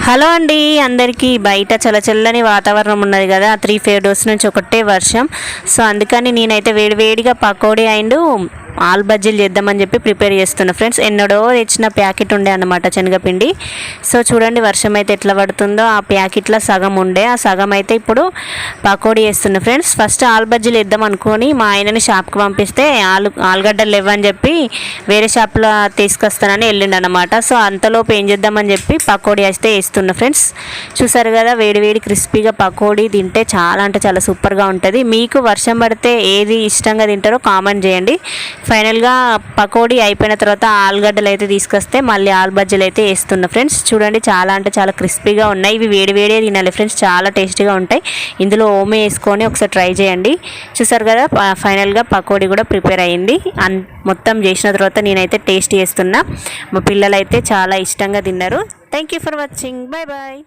Hello అండి అందరికీ. బయట చల్లచల్లని వాతావరణం ఉన్నది కదా, 3-4 డేస్ నుంచి ఒకటే వర్షం. సో అందుకని నేనైతే వేడివేడిగా పకోడీ అండ్ ఆలు బజ్జీలు చేద్దామని చెప్పి ప్రిపేర్ చేస్తున్నా ఫ్రెండ్స్. ఎన్నడో తెచ్చిన ప్యాకెట్ ఉండే అన్నమాట శనగపిండి. సో చూడండి వర్షం అయితే ఎట్లా పడుతుందో. ఆ ప్యాకెట్లో సగం ఉండే, ఆ సగం అయితే ఇప్పుడు పకోడీ వేస్తున్నా ఫ్రెండ్స్. ఫస్ట్ ఆలు బజ్జీలు వేద్దాం అనుకొని మా ఆయనని షాప్కి పంపిస్తే ఆలుగడ్డలు లేవని చెప్పి వేరే షాప్లో తీసుకొస్తానని వెళ్ళిండు అనమాట. సో అంతలోపు ఏం చేద్దామని చెప్పి పకోడీ అయితే వేస్తున్నా ఫ్రెండ్స్. చూసారు కదా, వేడి క్రిస్పీగా పకోడీ తింటే చాలా అంటే చాలా సూపర్గా ఉంటుంది. మీకు వర్షం పడితే ఏది ఇష్టంగా తింటారో కామెంట్ చేయండి. ఫైనల్గా పకోడీ అయిపోయిన తర్వాత ఆలుగడ్డలు అయితే తీసుకొస్తే మళ్ళీ ఆలు బజ్జీలు అయితే వేస్తున్నా ఫ్రెండ్స్. చూడండి చాలా అంటే చాలా క్రిస్పీగా ఉన్నాయి. ఇవి వేడివేడే తినాలి ఫ్రెండ్స్, చాలా టేస్టీగా ఉంటాయి. ఇందులో ఓమే వేసుకొని ఒకసారి ట్రై చేయండి. చూసారు కదా, ఫైనల్గా పకోడీ కూడా ప్రిపేర్ అయ్యింది. మొత్తం చేసిన తర్వాత నేనైతే టేస్ట్ చేస్తున్నా. మా పిల్లలు అయితే చాలా ఇష్టంగా తిన్నారు. Thank you for watching. Bye bye.